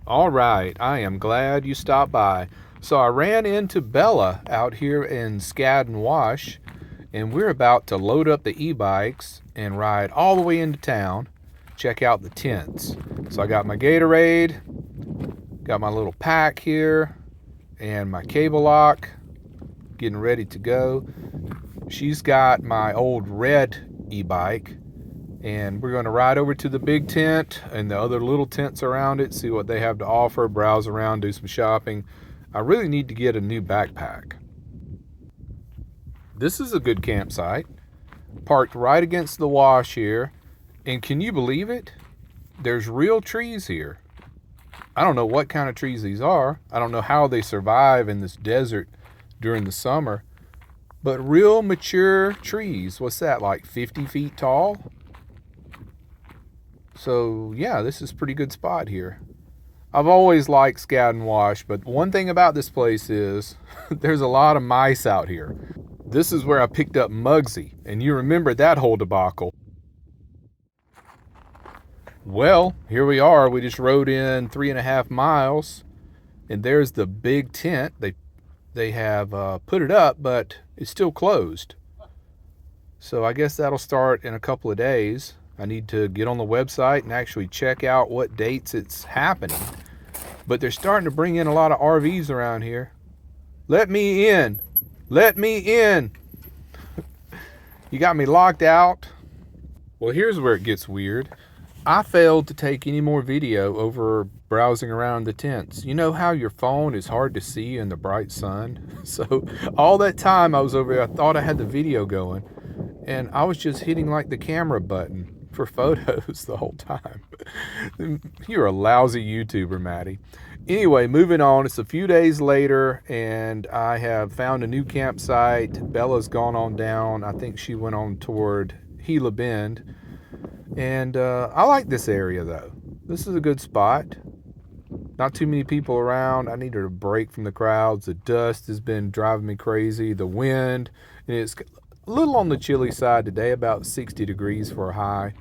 All right, I am glad you stopped by. So I ran into Bella out here in Skadden Wash, and we're about to load up the e-bikes and ride all the way into town, check out the tents. So I got my Gatorade, got my little pack here, and my cable lock, getting ready to go. She's got my old red e-bike, and we're going to ride over to the big tent and the other little tents around it, see what they have to offer, browse around, do some shopping. I really need to get a new backpack. This is a good campsite, parked right against the wash here, and can you believe it? There's real trees here. I don't know what kind of trees these are. I don't know how they survive in this desert during the summer, but real mature trees. What's that, like 50 feet tall? So yeah, this is a pretty good spot here. I've always liked Skadden Wash, but one thing about this place is there's a lot of mice out here. This is where I picked up Muggsy, and you remember that whole debacle. Well, here we are. We just rode in 3.5 miles, and there's the big tent. They have put it up, but it's still closed. So I guess that'll start in a couple of days. I need to get on the website and actually check out what dates it's happening. But they're starting to bring in a lot of RVs around here. Let me in. Let me in. You got me locked out. Well, here's where it gets weird. I failed to take any more video over browsing around the tents. You know how your phone is hard to see in the bright sun? So all that time I was over there, I thought I had the video going, and I was just hitting like the camera button for photos the whole time. You're a lousy YouTuber, Maddie. Anyway, moving on. It's a few days later, and I have found a new campsite. Bella's gone on down. I think she went on toward Gila Bend. And I like this area, though. This is a good spot. Not too many people around. I needed a break from the crowds. The dust has been driving me crazy. The wind. And it's a little on the chilly side today, about 60 degrees for a high.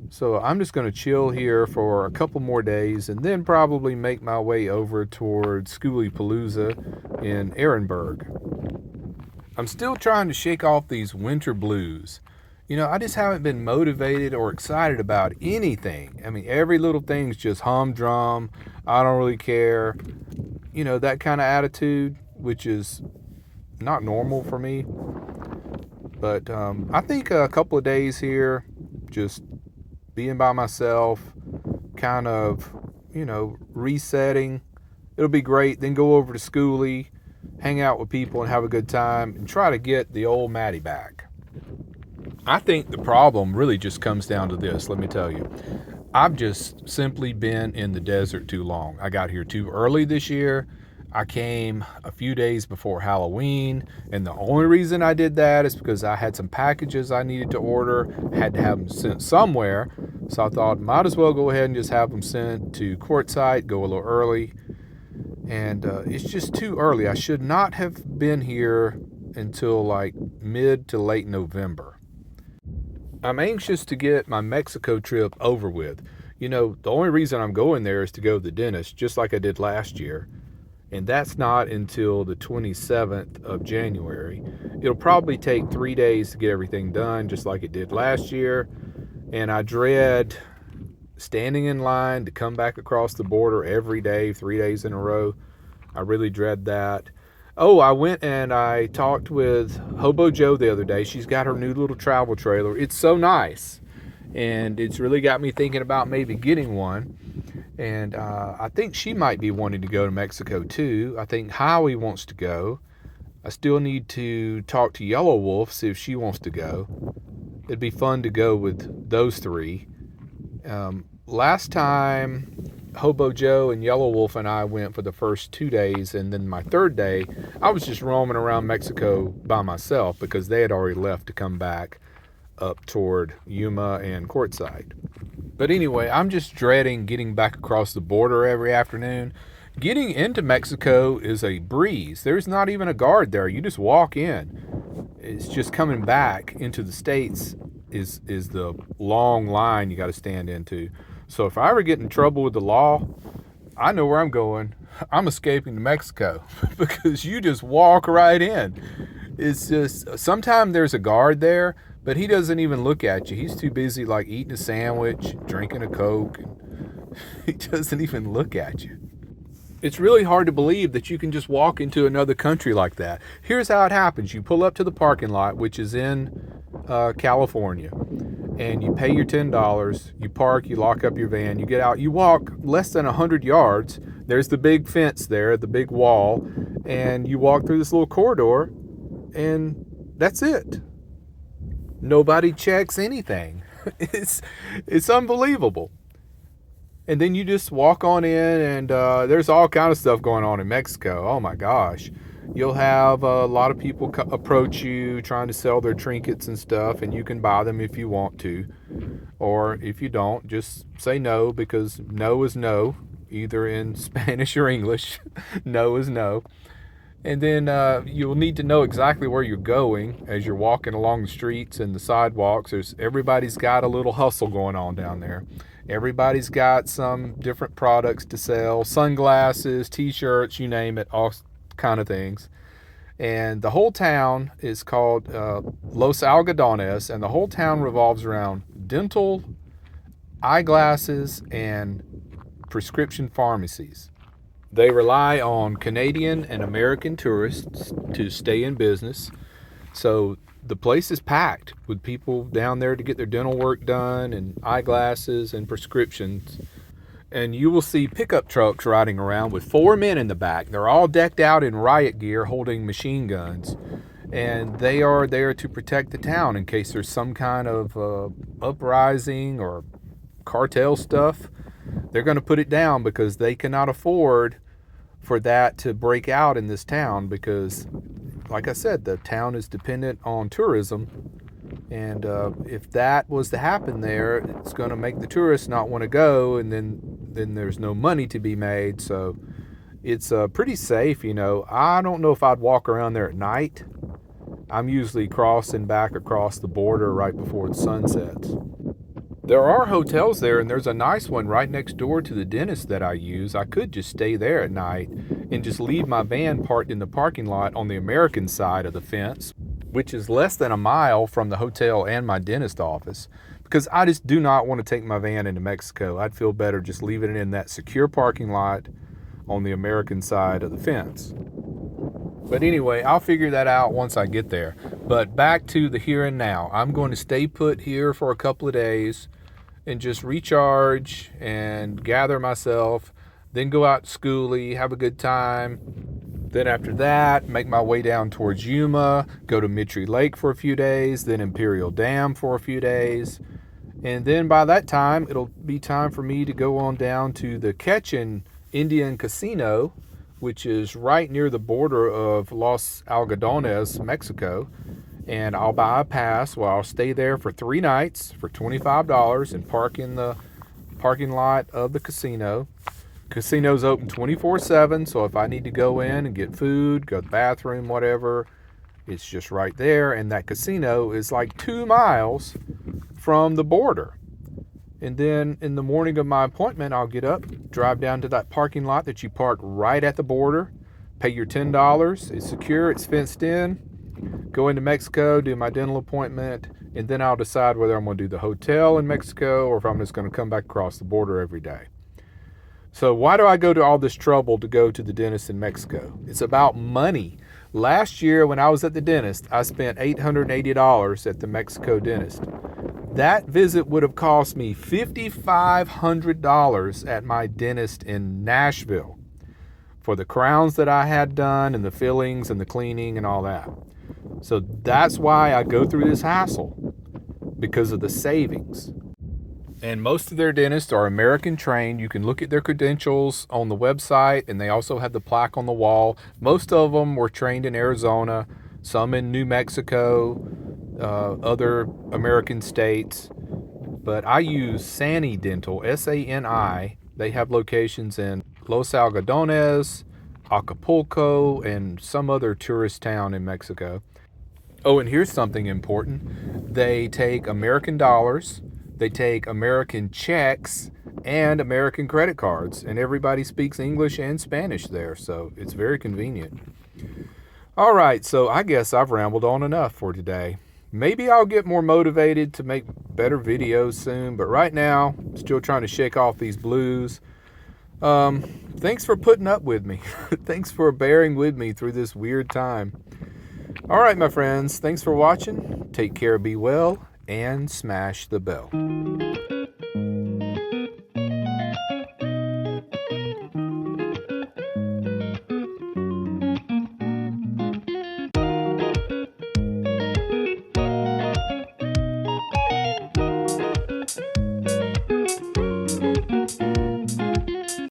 So I'm just going to chill here for a couple more days and then probably make my way over towards Schoolypalooza in Ehrenberg. I'm still trying to shake off these winter blues. You know, I just haven't been motivated or excited about anything. I mean, every little thing's just humdrum. I don't really care. You know, that kind of attitude, which is not normal for me. But I think a couple of days here, just being by myself, kind of, you know, resetting. It'll be great. Then go over to Schooly, hang out with people and have a good time, and try to get the old Maddie back. I think the problem really just comes down to this, let me tell you. I've just simply been in the desert too long. I got here too early this year. I came a few days before Halloween, and the only reason I did that is because I had some packages I needed to order, had to have them sent somewhere, so I thought might as well go ahead and just have them sent to Quartzsite, go a little early, and it's just too early. I should not have been here until like mid to late November. I'm anxious to get my Mexico trip over with. You know, the only reason I'm going there is to go to the dentist, just like I did last year. And that's not until the 27th of January. It'll probably take 3 days to get everything done, just like it did last year. And I dread standing in line to come back across the border every day, 3 days in a row. I really dread that. Oh, I went and I talked with Hobo Joe the other day. She's got her new little travel trailer. It's so nice. And it's really got me thinking about maybe getting one. And I think she might be wanting to go to Mexico too. I think Howie wants to go. I still need to talk to Yellow Wolf, see if she wants to go. It'd be fun to go with those three. Last time, Hobo Joe and Yellow Wolf and I went for the first 2 days, and then my third day, I was just roaming around Mexico by myself because they had already left to come back up toward Yuma and Quartzsite. But anyway, I'm just dreading getting back across the border every afternoon. Getting into Mexico is a breeze. There's not even a guard there. You just walk in. It's just coming back into the States is the long line you got to stand into. So if I ever get in trouble with the law, I know where I'm going. I'm escaping to Mexico because you just walk right in. It's just, sometimes there's a guard there, but he doesn't even look at you. He's too busy like eating a sandwich, drinking a Coke. He doesn't even look at you. It's really hard to believe that you can just walk into another country like that. Here's how it happens. You pull up to the parking lot, which is in California, and you pay your $10. You park, you lock up your van, you get out, you walk less than 100 yards. There's the big fence there, the big wall, and you walk through this little corridor, and that's it. Nobody checks anything. It's unbelievable. And then you just walk on in, and there's all kind of stuff going on in Mexico. Oh my gosh. You'll have a lot of people approach you trying to sell their trinkets and stuff, and you can buy them if you want to. Or if you don't, just say no, because no is no, either in Spanish or English. No is no. And then you'll need to know exactly where you're going as you're walking along the streets and the sidewalks. Everybody's got a little hustle going on down there. Everybody's got some different products to sell, sunglasses, t-shirts, you name it, all kind of things. And the whole town is called Los Algodones, and the whole town revolves around dental, eyeglasses, and prescription pharmacies. They rely on Canadian and American tourists to stay in business. So the place is packed with people down there to get their dental work done and eyeglasses and prescriptions. And you will see pickup trucks riding around with 4 men in the back. They're all decked out in riot gear holding machine guns. And they are there to protect the town in case there's some kind of uprising or cartel stuff. They're going to put it down because they cannot afford for that to break out in this town because, like I said, the town is dependent on tourism. And if that was to happen there, it's going to make the tourists not want to go, and then there's no money to be made. So it's pretty safe, you know. I don't know if I'd walk around there at night. I'm usually crossing back across the border right before the sun sets. There are hotels there, and there's a nice one right next door to the dentist that I use. I could just stay there at night and just leave my van parked in the parking lot on the American side of the fence, which is less than a mile from the hotel and my dentist office, because I just do not want to take my van into Mexico. I'd feel better just leaving it in that secure parking lot on the American side of the fence. But anyway, I'll figure that out once I get there. But back to the here and now. I'm going to stay put here for a couple of days and just recharge and gather myself, then go out to schoolie, have a good time. Then after that, make my way down towards Yuma, go to Mitri Lake for a few days, then Imperial Dam for a few days. And then by that time, it'll be time for me to go on down to the Ketchen Indian Casino, which is right near the border of Los Algodones, Mexico. And I'll buy a pass. Well, I'll stay there for 3 nights for $25 and park in the parking lot of the casino. Casino's open 24/7, so if I need to go in and get food, go to the bathroom, whatever, it's just right there. And that casino is like 2 miles from the border. And then in the morning of my appointment, I'll get up, drive down to that parking lot that you park right at the border, pay your $10. It's secure, it's fenced in. Go into Mexico, do my dental appointment, and then I'll decide whether I'm going to do the hotel in Mexico or if I'm just going to come back across the border every day. So why do I go to all this trouble to go to the dentist in Mexico? It's about money. Last year when I was at the dentist, I spent $880 at the Mexico dentist. That visit would have cost me $5,500 at my dentist in Nashville for the crowns that I had done and the fillings and the cleaning and all that. So that's why I go through this hassle, because of the savings. And most of their dentists are American trained. You can look at their credentials on the website, and they also have the plaque on the wall. Most of them were trained in Arizona, some in New Mexico, other American states. But I use Sani Dental, S-A-N-I. They have locations in Los Algodones, Acapulco, and some other tourist town in Mexico. Oh, and here's something important. They take American dollars, they take American checks, and American credit cards, and everybody speaks English and Spanish there, so it's very convenient. All right, so I guess I've rambled on enough for today. Maybe I'll get more motivated to make better videos soon, but right now, still trying to shake off these blues. Thanks for putting up with me. Thanks for bearing with me through this weird time. All right, my friends, thanks for watching. Take care, be well, and smash the bell.